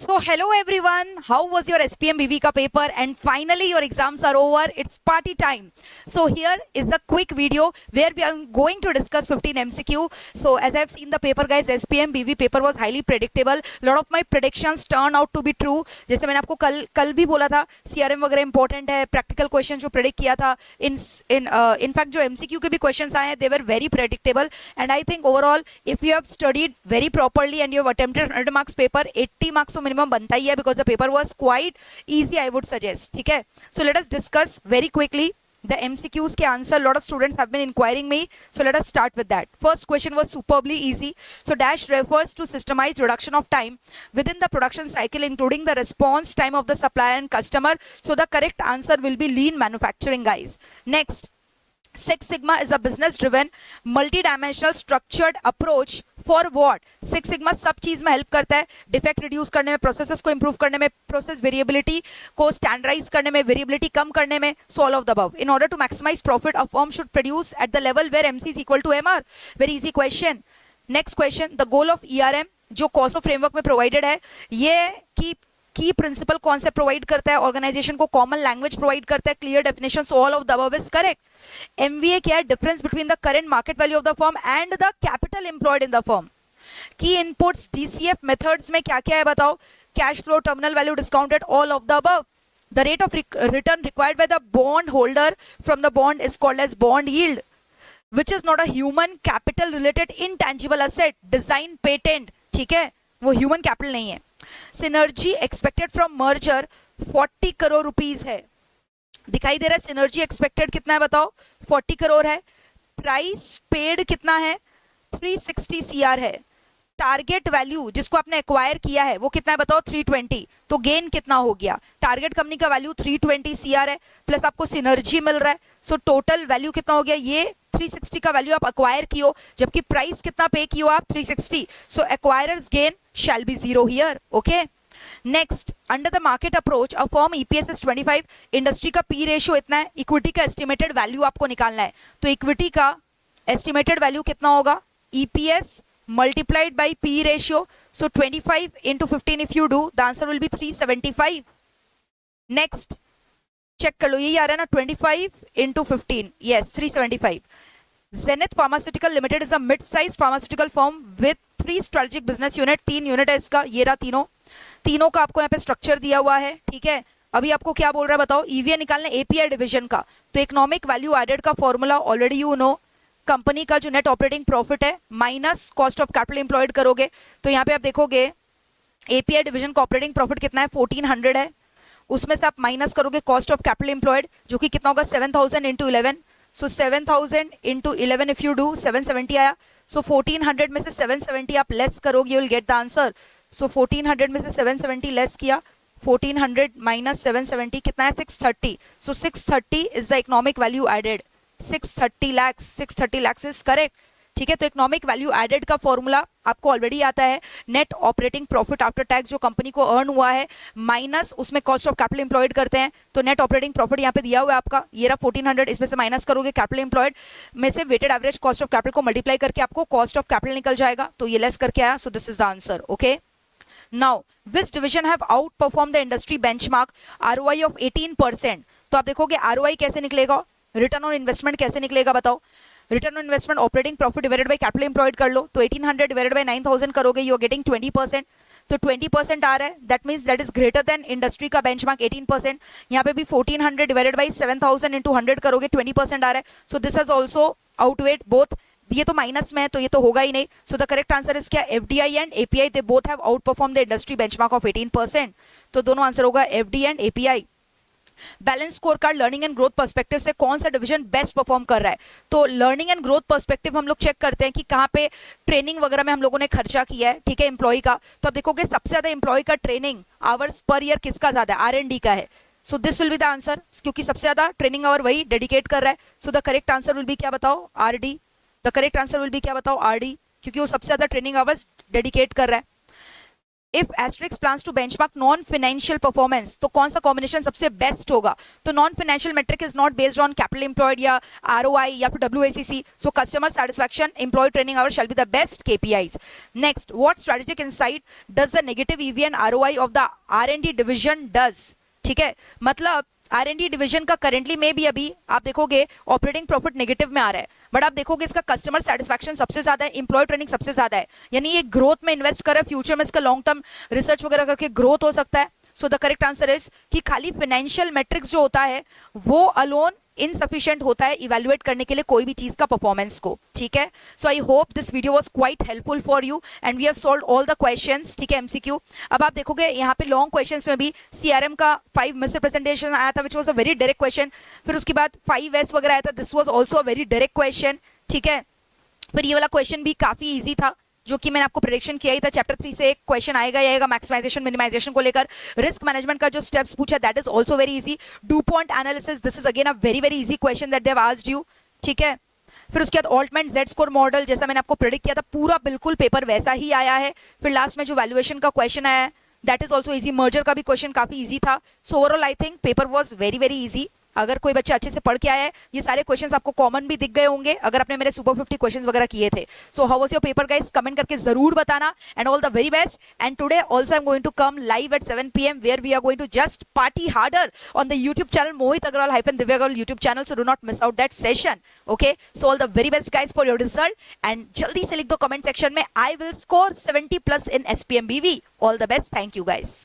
So hello everyone, how was your SPM BV ka paper? And finally your exams are over, it's party time. So here is the quick video where we are going to discuss 15 MCQ. So as I have seen the paper guys, SPM BV paper was highly predictable. Lot of my predictions turned out to be true. जैसे मैंने आपको कल भी बोला था CRM वगैरह important है, practical questions जो predict किया था in fact जो MCQ के भी questions आए हैं they were very predictable and I think overall if you have studied very properly and you have attempted 100 marks paper 80 marks तो minimum बनता ही है because the paper was quite easy I would suggest. ठीक है, so let us discuss very quickly the MCQs के answer. Lot of students have been inquiring me, so let us start with that. First question was superbly easy. So dash refers to systemized reduction of time within the production cycle including the response time of the supplier and customer. So the correct answer will be lean manufacturing guys. Next, Six Sigma is a business driven multi-dimensional structured approach for what? Six Sigma सब चीज में help करता है, defect reduce करने में, processes को improve करने में, प्रोसेस वेरिएबिलिटी को स्टैंडर्डाइज करने में, वेरिएबिलिटी कम करने में, so all of the above. In order to maximize profit a firm should produce at the level where MC is equal to MR. Very easy question. Next question, the goal of ERM जो कॉसो framework में provided है, ये की principal concept provide करता है, organisation को common language provide करता है, clear definition, so all of the above is correct. MVA क्या है? Difference between the current market value of the firm and the capital employed in the firm. Key inputs DCF methods में क्या क्या है बताओ? Cash flow, terminal value, discounted, all of the above. The rate of return required by the bond holder from the bond is called as bond yield which is not a human capital related intangible asset. Design patent, ठीक है, वो human capital नहीं है. Synergy expected from merger 40 crore rupees है. दिखाई दे रहा है synergy expected कितना है बताओ? 40 करोड़ है. प्राइस पेड कितना है? 360 CR है. टारगेट वैल्यू जिसको आपने एक्वायर किया है वो कितना है बताओ? 320. तो गेन कितना हो गया? टारगेट कंपनी का वैल्यू 320 CR है प्लस आपको सिनर्जी मिल रहा है, सो टोटल वैल्यू कितना हो गया? ये 360 का वैल्यू आप एक्वायर कियो, जबकि प्राइस कितना पे कियो आप? 360. So acquirers gain shall be zero here. Okay, next, under the market approach a firm EPS इज 25, इंडस्ट्री का P रेशियो इतना है, इक्विटी का एस्टिमेटेड वैल्यू आपको निकालना है. तो इक्विटी का एस्टिमेटेड वैल्यू कितना होगा? EPS multiplied by P ratio. So 25 into 15 if you do, the answer will be 375. Next, check कर लो, यही आ रहा है ना? 25 into 15, yes 375. Zenith Pharmaceutical Limited is a mid-sized pharmaceutical firm with 3 strategic business unit. 3 unit है इसका, ये रहा तीनों का आपको यहाँ पे स्ट्रक्चर दिया हुआ है. ठीक है, अभी आपको क्या बोल रहा है बताओ? EVA निकालना API डिवीजन का. तो इकोनॉमिक वैल्यू एडेड का formula already you know. Company का जो नेट ऑपरेटिंग प्रॉफिट है minus cost of capital employed करोगे, तो यहाँ पे आप देखोगे API डिवीजन का ऑपरेटिंग प्रॉफिट कितना है? 1400 है. उसमें से आप माइनस करोगे कॉस्ट ऑफ कैपिटल एम्प्लॉयड जो कि कितना होगा? 7000 into 11. So 7000 into 11 if you do 770 आया. सो 1400 में से 770 आप लेस करोगे, you will get the answer. So 1400 में से 770 लेस किया, 1400 माइनस 770 कितना है? 630. So 630 is the economic value added. 630 lakhs is correct. ठीक है, तो इकोनॉमिक वैल्यू एडेड का फॉर्मूला आपको ऑलरेडी आता है. Net operating profit after tax जो कंपनी को अर्न हुआ है माइनस उसमें कॉस्ट ऑफ कैपिटल एम्प्लॉयड करते हैं. तो नेट ऑपरेटिंग प्रॉफिट यहाँ पे दिया हुआ है आपका, ये रहा 1400. इसमें से माइनस करोगे कैपिटल एम्प्लॉयड में से weighted average cost of capital को मल्टीप्लाई करके आपको कॉस्ट ऑफ कैपिटल निकल जाएगा. तो ये लेस करके आया. So this is the answer. Okay, now which division have out perform the industry benchmark ROI of 18%. तो आप देखोगे ROI कैसे निकलेगा? रिटर्न ऑन इन्वेस्टमेंट कैसे निकलेगा बताओ? Return on investment operating profit divided by capital employed कर लो. तो 1800 डिवाइडेड बाय 9000 करोगे, यू आर गेटिंग 20%. तो 20% आ रहा है, that means that is greater than industry का बेंचमार्क 18%. यहाँ पे भी 1400 डिवाइडेड बाय 7000 इंटू 100 करोगे, 20% आ रहा है. So this has also outweigh both. ये तो माइनस में है तो ये तो होगा ही नहीं. So the correct answer is क्या? FDI and API they both have out perform the industry benchmark of 18%. तो दोनों आंसर होगा FD and API. Balance score card learning and growth perspective से कौन सा डिवीजन बेस्ट परफॉर्म कर रहा है? तो लर्निंग एंड ग्रोथ पर्सपेक्टिव हम लोग चेक करते हैं कि कहाँ पे ट्रेनिंग वगैरह में हम लोगों ने खर्चा किया है. ठीक है, एम्प्लॉय का. तो आप देखोगे सबसे ज्यादा एम्प्लॉय का ट्रेनिंग आवर्स पर ईयर किसका ज्यादा है? R&D का है. So this will be the answer, क्योंकि सबसे ज्यादा ट्रेनिंग आवर वही डेडिकेट कर रहा है. So the correct answer will be क्या बताओ? RD. The correct answer will be क्या बताओ? RD, क्योंकि वो सबसे ज्यादा ट्रेनिंग आवर्स डेडिकेट कर रहा है. If Asterix plans to benchmark non financial performance, तो कौन सा कॉम्बिनेशन सबसे बेस्ट होगा? तो non financial metric is not based on capital employed या आरओआई या फिर WACC, so customer satisfaction, employ training hour shall be the best KPIs. Next, what strategic insight does the negative EV and ROI of the R&D division does? ठीक है, मतलब आर&डी division का currently में भी अभी आप देखोगे ऑपरेटिंग प्रॉफिट नेगेटिव में आ रहा है, बट आप देखोगे इसका कस्टमर सेटिस्फैक्शन सबसे ज्यादा है, एम्प्लॉय ट्रेनिंग सबसे ज्यादा है, यानी ये ग्रोथ में इन्वेस्ट कर रहा है, फ्यूचर में इसका लॉन्ग टर्म रिसर्च वगैरह करके ग्रोथ हो सकता है. So the correct answer is कि खाली फाइनेंशियल मैट्रिक्स जो होता है वो अलोन इनसफिशिएंट होता है इवेल्युएट करने के लिए कोई भी चीज का परफॉर्मेंस को. ठीक है, so I hope this video was quite helpful for you and we have solved all the questions. ठीक है, एमसीक्यू. अब आप देखोगे यहाँ पे लॉन्ग क्वेश्चंस में भी सीआरएम का 5 मिस रिप्रेजेंटेशन आया था, which was a very direct question. फिर उसके बाद 5S वगैरह आया था, this was also a very direct question. ठीक है, फिर ये वाला क्वेश्चन भी काफी इजी था, जो कि मैंने आपको प्रेडिक्शन किया ही था. चैप्टर 3 से एक क्वेश्चन आएगा मैक्सिमाइजेशन मिनिमाइजेशन को लेकर. रिस्क मैनेजमेंट का जो स्टेप्स पूछा that is also very easy. DuPont analysis, this is again a very very easy question that they have asked you. ठीक है, फिर उसके बाद ऑल्टमैन जेड स्कोर मॉडल, जैसा मैंने आपको प्रेडिक्ट किया था पूरा बिल्कुल पेपर वैसा ही आया है. फिर लास्ट में जो वैल्यूएशन का क्वेश्चन आया है that is also easy. Merger का भी क्वेश्चन काफी इजी था. So overall I think paper was very very easy. अगर कोई बच्चा अच्छे से पढ़ के आया है, ये सारे क्वेश्चंस आपको कॉमन भी दिख गए होंगे अगर आपने मेरे सुपर 50 क्वेश्चंस वगैरह किए थे. So how was your paper guys, comment करके जरूर बताना and all the very best. And today also I am going to come live at 7 PM where we are going to just party harder on the YouTube channel Mohit Agarwal Divya Agarwal YouTube channel. So do not miss out that session. Okay, so all the very best guys for your result and जल्दी से लिख दो comment section में I will score 70+ in SPM BV. All the best, thank you guys.